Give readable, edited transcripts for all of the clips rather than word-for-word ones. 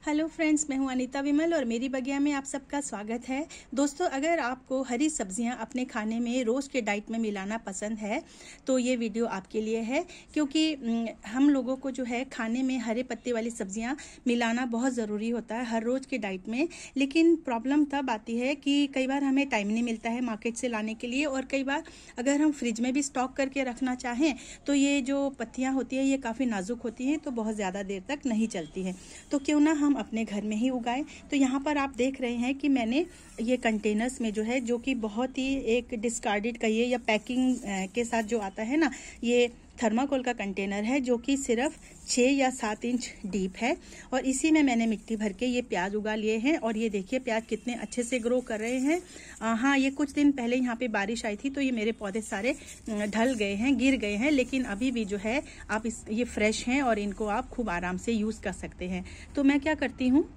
Hello friends, मैं हूं अनीता विमल और मेरी बगिया में आप सबका स्वागत है। दोस्तों, अगर आपको हरी सब्जियां अपने खाने में रोज़ के डाइट में मिलाना पसंद है तो ये वीडियो आपके लिए है, क्योंकि हम लोगों को जो है खाने में हरे पत्ते वाली सब्जियां मिलाना बहुत ज़रूरी होता है हर रोज़ के डाइट में। लेकिन प्रॉब्लम तब आती है कि कई बार हमें टाइम नहीं मिलता है मार्केट से लाने के लिए, और कई बार अगर हम फ्रिज में भी स्टॉक करके रखना चाहें तो ये जो पत्तियाँ होती हैं ये काफ़ी नाजुक होती हैं, तो बहुत ज़्यादा देर तक नहीं चलती हैं। तो क्यों ना हम अपने घर में ही उगाएं। तो यहाँ पर आप देख रहे हैं कि मैंने ये कंटेनर्स में जो है, जो कि बहुत ही एक डिस्कार्डेड कहिए या पैकिंग के साथ जो आता है ना, ये थर्माकोल का कंटेनर है जो कि सिर्फ 6 या 7 इंच डीप है, और इसी में मैंने मिट्टी भर के ये प्याज उगा लिए हैं। और ये देखिए प्याज कितने अच्छे से ग्रो कर रहे हैं। हाँ, ये कुछ दिन पहले यहाँ पे बारिश आई थी तो ये मेरे पौधे सारे ढल गए हैं, गिर गए हैं, लेकिन अभी भी जो है आप ये फ्रेश हैं और इनको आप खूब आराम से यूज़ कर सकते हैं। तो मैं क्या करती हूँ,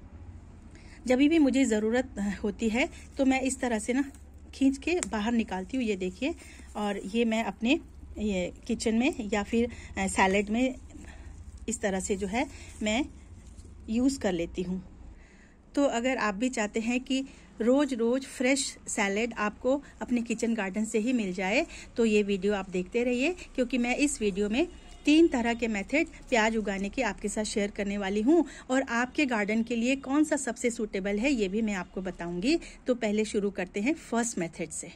जब भी मुझे ज़रूरत होती है तो मैं इस तरह से ना खींच के बाहर निकालती हूँ, ये देखिए। और ये मैं अपने ये किचन में या फिर सैलेड में इस तरह से जो है मैं यूज़ कर लेती हूँ। तो अगर आप भी चाहते हैं कि रोज़ रोज़ फ्रेश सैलेड आपको अपने किचन गार्डन से ही मिल जाए तो ये वीडियो आप देखते रहिए, क्योंकि मैं इस वीडियो में 3 तरह के मेथड प्याज उगाने के आपके साथ शेयर करने वाली हूँ, और आपके गार्डन के लिए कौन सा सबसे सूटेबल है ये भी मैं आपको बताऊंगी। तो पहले शुरू करते हैं फर्स्ट मेथड से।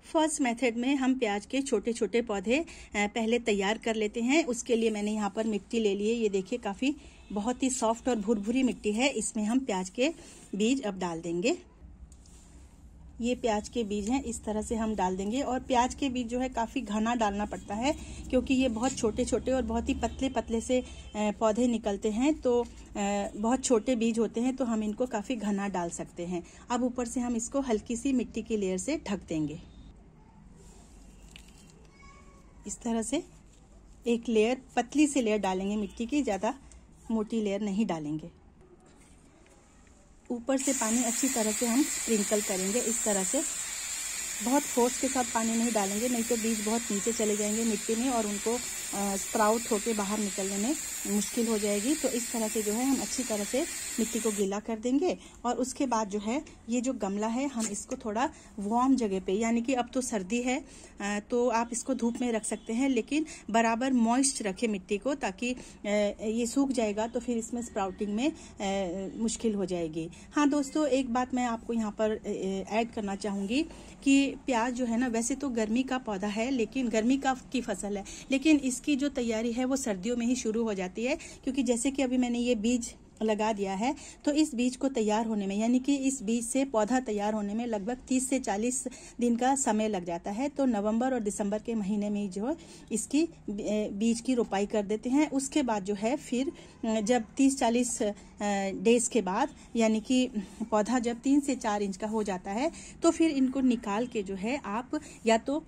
फर्स्ट मेथड में हम प्याज के छोटे छोटे पौधे पहले तैयार कर लेते हैं। उसके लिए मैंने यहाँ पर मिट्टी ले ली है, ये देखिए काफ़ी बहुत ही सॉफ्ट और भुरभुरी मिट्टी है। इसमें हम प्याज के बीज अब डाल देंगे। ये प्याज के बीज हैं, इस तरह से हम डाल देंगे। और प्याज के बीज जो है काफ़ी घना डालना पड़ता है, क्योंकि ये बहुत छोटे छोटे और बहुत ही पतले पतले से पौधे निकलते हैं, तो बहुत छोटे बीज होते हैं, तो हम इनको काफ़ी घना डाल सकते हैं। अब ऊपर से हम इसको हल्की सी मिट्टी की लेयर से ढक देंगे। इस तरह से एक लेयर, पतली सी लेयर डालेंगे मिट्टी की, ज़्यादा मोटी लेयर नहीं डालेंगे। ऊपर से पानी अच्छी तरह से हम स्प्रिंकल करेंगे इस तरह से। बहुत फोर्स के साथ पानी नहीं डालेंगे, नहीं तो बीज बहुत नीचे चले जाएंगे मिट्टी में और उनको स्प्राउट होके बाहर निकलने में मुश्किल हो जाएगी। तो इस तरह से जो है हम अच्छी तरह से मिट्टी को गीला कर देंगे। और उसके बाद जो है ये जो गमला है हम इसको थोड़ा वार्म जगह पे, यानी कि अब तो सर्दी है तो आप इसको धूप में रख सकते हैं, लेकिन बराबर मॉइस्ट रखें मिट्टी को, ताकि ये सूख जाएगा तो फिर इसमें स्प्राउटिंग में मुश्किल हो जाएगी। हाँ दोस्तों, एक बात मैं आपको यहाँ पर ऐड करना चाहूँगी कि प्याज जो है ना, वैसे तो गर्मी का पौधा है, लेकिन गर्मी की फसल है, लेकिन इसकी जो तैयारी है वो सर्दियों में ही शुरू हो जाती है। क्योंकि जैसे कि अभी मैंने ये बीज लगा दिया है, तो इस बीज को तैयार होने में, यानी कि इस बीज से पौधा तैयार होने में लगभग 30 से 40 दिन का समय लग जाता है। तो नवंबर और दिसंबर के महीने में जो है इसकी बीज की रोपाई कर देते हैं। उसके बाद जो है फिर जब 30-40 डेज के बाद, यानी कि पौधा जब 3 से 4 इंच का हो जाता है, तो फिर इनको निकाल के जो है आप या तो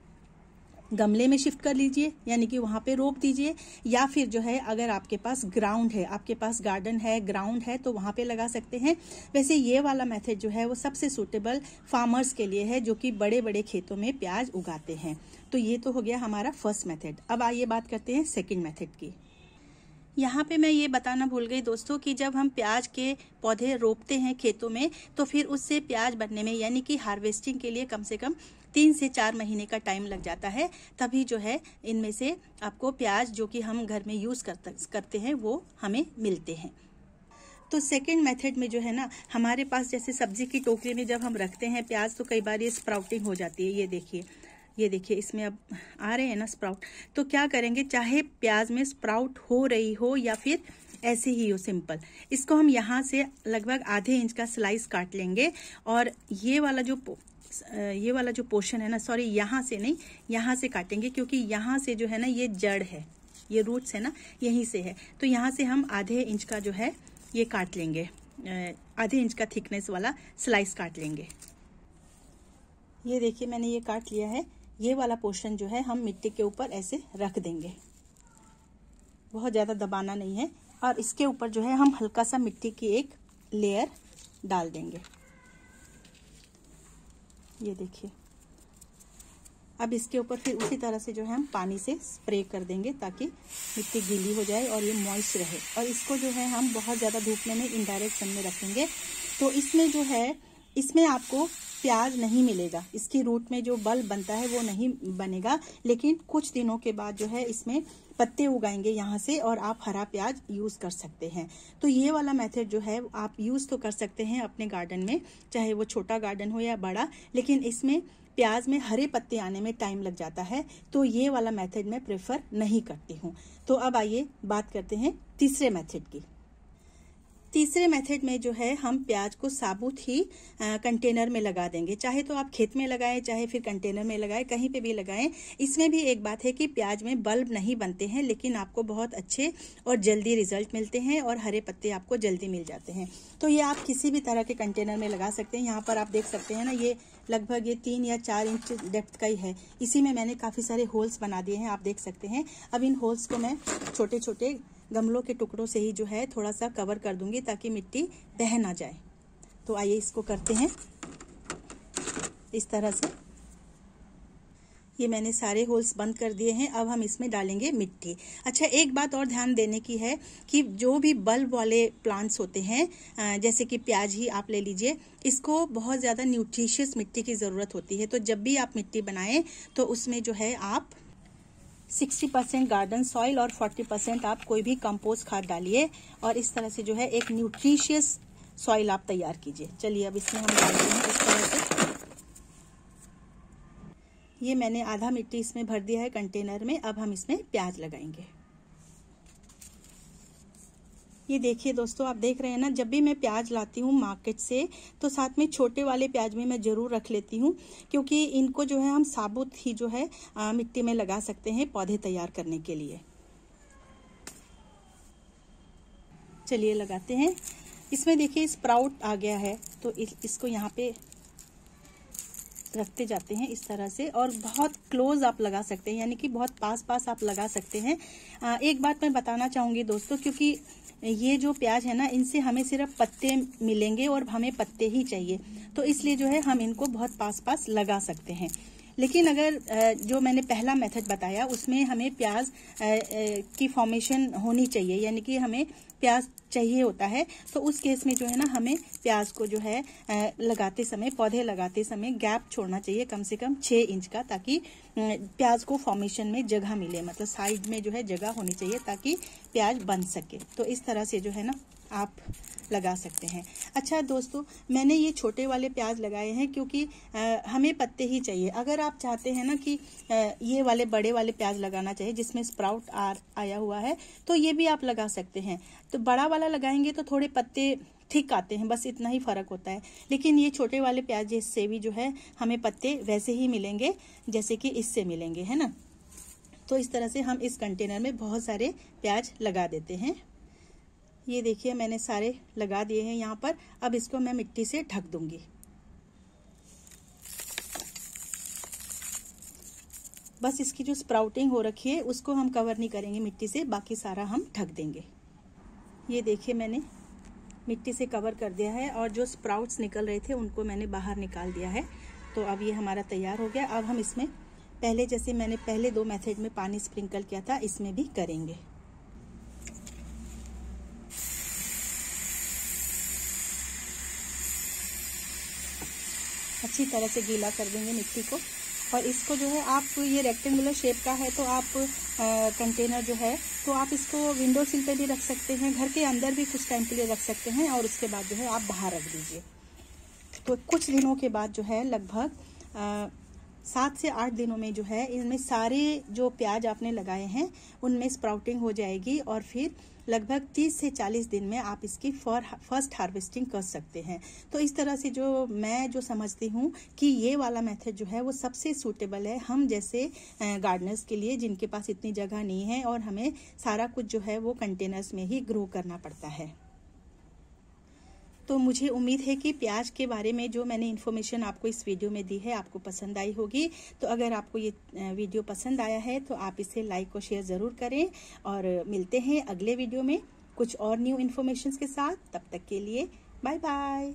गमले में शिफ्ट कर लीजिए, यानी कि वहाँ पे रोप दीजिए, या फिर जो है अगर आपके पास ग्राउंड है, आपके पास गार्डन है, ग्राउंड है, तो वहाँ पे लगा सकते हैं। वैसे ये वाला मेथड जो है वो सबसे सूटेबल फार्मर्स के लिए है जो कि बड़े बड़े खेतों में प्याज उगाते हैं। तो ये तो हो गया हमारा फर्स्ट मेथड। अब आइए बात करते हैं सेकेंड मेथड की। यहाँ पे मैं ये बताना भूल गई दोस्तों कि जब हम प्याज के पौधे रोपते हैं खेतों में, तो फिर उससे प्याज बनने में, यानी कि हार्वेस्टिंग के लिए कम से कम 3 से 4 महीने का टाइम लग जाता है। तभी जो है इनमें से आपको प्याज जो कि हम घर में यूज़ करते हैं वो हमें मिलते हैं। तो सेकेंड मेथड में जो है ना, हमारे पास जैसे सब्जी की टोकरी में जब हम रखते हैं प्याज, तो कई बार ये स्प्राउटिंग हो जाती है। ये देखिए इसमें अब आ रहे हैं ना स्प्राउट। तो क्या करेंगे, चाहे प्याज में स्प्राउट हो रही हो या फिर ऐसे ही हो सिंपल, इसको हम यहाँ से लगभग आधे इंच का स्लाइस काट लेंगे। और ये वाला जो पोर्शन है ना, सॉरी यहाँ से नहीं, यहाँ से काटेंगे, क्योंकि यहाँ से जो है ना ये जड़ है, ये रूट्स है ना, यहीं से है। तो यहाँ से हम आधे इंच का जो है ये काट लेंगे, आधे इंच का थिकनेस वाला स्लाइस काट लेंगे। ये देखिए मैंने ये काट लिया है। ये वाला पोर्शन जो है हम मिट्टी के ऊपर ऐसे रख देंगे, बहुत ज़्यादा दबाना नहीं है। और इसके ऊपर जो है हम हल्का सा मिट्टी की एक लेयर डाल देंगे। ये देखिए अब इसके ऊपर फिर उसी तरह से जो है हम पानी से स्प्रे कर देंगे ताकि मिट्टी गीली हो जाए और ये मॉइस्ट रहे। और इसको जो है हम बहुत ज़्यादा धूप में नहीं, इनडायरेक्ट सन में रखेंगे। तो इसमें जो है, इसमें आपको प्याज नहीं मिलेगा, इसकी रूट में जो बल्ब बनता है वो नहीं बनेगा, लेकिन कुछ दिनों के बाद जो है इसमें पत्ते उगाएंगे यहाँ से और आप हरा प्याज यूज कर सकते हैं। तो ये वाला मेथड जो है आप यूज तो कर सकते हैं अपने गार्डन में, चाहे वो छोटा गार्डन हो या बड़ा, लेकिन इसमें प्याज में हरे पत्ते आने में टाइम लग जाता है, तो ये वाला मेथड मैं प्रेफर नहीं करती हूँ। तो अब आइए बात करते हैं तीसरे मेथड की। तीसरे मेथड में जो है हम प्याज को साबुत ही कंटेनर में लगा देंगे, चाहे तो आप खेत में लगाएं, चाहे फिर कंटेनर में लगाएं, कहीं पे भी लगाएं। इसमें भी एक बात है कि प्याज में बल्ब नहीं बनते हैं, लेकिन आपको बहुत अच्छे और जल्दी रिजल्ट मिलते हैं और हरे पत्ते आपको जल्दी मिल जाते हैं। तो ये आप किसी भी तरह के कंटेनर में लगा सकते हैं। यहाँ पर आप देख सकते हैं ना, ये लगभग ये 3 या 4 इंच डेप्थ का ही है। इसी में मैंने काफ़ी सारे होल्स बना दिए हैं, आप देख सकते हैं। अब इन होल्स को मैं छोटे छोटे गमलों के टुकड़ों से ही जो है थोड़ा सा कवर कर दूंगी ताकि मिट्टी बह ना जाए। तो आइए इसको करते हैं इस तरह से। ये मैंने सारे होल्स बंद कर दिए हैं। अब हम इसमें डालेंगे मिट्टी। अच्छा, एक बात और ध्यान देने की है कि जो भी बल्ब वाले प्लांट्स होते हैं, जैसे कि प्याज ही आप ले लीजिए, इसको बहुत ज़्यादा न्यूट्रिशियस मिट्टी की ज़रूरत होती है। तो जब भी आप मिट्टी बनाएं तो उसमें जो है आप 60% गार्डन सॉइल और 40% आप कोई भी कंपोस्ट खाद डालिए और इस तरह से जो है एक न्यूट्रिशियस सॉइल आप तैयार कीजिए। चलिए अब इसमें हम डालते हैं इस तरह से। ये मैंने आधा मिट्टी इसमें भर दिया है कंटेनर में। अब हम इसमें प्याज लगाएंगे। ये देखिए दोस्तों, आप देख रहे हैं ना, जब भी मैं प्याज लाती हूँ मार्केट से तो साथ में छोटे वाले प्याज भी मैं जरूर रख लेती हूँ, क्योंकि इनको जो है हम साबुत ही जो है मिट्टी में लगा सकते हैं पौधे तैयार करने के लिए। चलिए लगाते हैं। इसमें देखिए स्प्राउट आ गया है, तो इसको यहाँ पे रखते जाते हैं इस तरह से, और बहुत क्लोज आप लगा सकते हैं, यानी कि बहुत पास पास आप लगा सकते हैं। एक बात मैं बताना चाहूंगी दोस्तों, क्योंकि ये जो प्याज है ना, इनसे हमें सिर्फ पत्ते मिलेंगे और हमें पत्ते ही चाहिए, तो इसलिए जो है हम इनको बहुत पास पास लगा सकते हैं। लेकिन अगर जो मैंने पहला मेथड बताया उसमें हमें प्याज की फॉर्मेशन होनी चाहिए, यानी कि हमें प्याज चाहिए होता है, तो उस केस में जो है ना हमें प्याज को जो है लगाते समय, पौधे लगाते समय गैप छोड़ना चाहिए कम से कम 6 इंच का, ताकि प्याज को फॉर्मेशन में जगह मिले, मतलब साइड में जो है जगह होनी चाहिए ताकि प्याज बन सके। तो इस तरह से जो है ना आप लगा सकते हैं। अच्छा दोस्तों, मैंने ये छोटे वाले प्याज लगाए हैं क्योंकि हमें पत्ते ही चाहिए। अगर आप चाहते हैं ना कि ये वाले बड़े वाले प्याज लगाना चाहिए जिसमें स्प्राउट आया हुआ है, तो ये भी आप लगा सकते हैं। तो बड़ा वाला लगाएंगे तो थोड़े पत्ते ठीक आते हैं, बस इतना ही फर्क होता है। लेकिन ये छोटे वाले प्याज से भी जो है हमें पत्ते वैसे ही मिलेंगे जैसे कि इससे मिलेंगे, है ना। तो इस तरह से हम इस कंटेनर में बहुत सारे प्याज लगा देते हैं। ये देखिए मैंने सारे लगा दिए हैं यहाँ पर। अब इसको मैं मिट्टी से ढक दूंगी। बस इसकी जो स्प्राउटिंग हो रखी है उसको हम कवर नहीं करेंगे मिट्टी से, बाकी सारा हम ढक देंगे। ये देखिए मैंने मिट्टी से कवर कर दिया है और जो स्प्राउट्स निकल रहे थे उनको मैंने बाहर निकाल दिया है। तो अब ये हमारा तैयार हो गया। अब हम इसमें पहले जैसे मैंने पहले 2 मेथड में पानी स्प्रिंकल किया था, इसमें भी करेंगे। अच्छी तरह से गीला कर देंगे मिट्टी को। और इसको जो है आप, ये रेक्टेंगुलर शेप का है तो आप कंटेनर जो है तो आप इसको विंडो सिल पे भी रख सकते हैं, घर के अंदर भी कुछ टाइम के लिए रख सकते हैं और उसके बाद जो है आप बाहर रख दीजिए। तो कुछ दिनों के बाद जो है लगभग 7 से 8 दिनों में जो है इनमें सारे जो प्याज आपने लगाए हैं उनमें स्प्राउटिंग हो जाएगी और फिर लगभग 30 से 40 दिन में आप इसकी फर्स्ट हार्वेस्टिंग कर सकते हैं। तो इस तरह से जो मैं जो समझती हूँ कि ये वाला मेथड जो है वो सबसे सूटेबल है हम जैसे गार्डनर्स के लिए, जिनके पास इतनी जगह नहीं है और हमें सारा कुछ जो है वो कंटेनर्स में ही ग्रो करना पड़ता है। तो मुझे उम्मीद है कि प्याज के बारे में जो मैंने इन्फॉर्मेशन आपको इस वीडियो में दी है आपको पसंद आई होगी। तो अगर आपको ये वीडियो पसंद आया है तो आप इसे लाइक और शेयर ज़रूर करें और मिलते हैं अगले वीडियो में कुछ और न्यू इन्फॉर्मेशन के साथ। तब तक के लिए बाय बाय।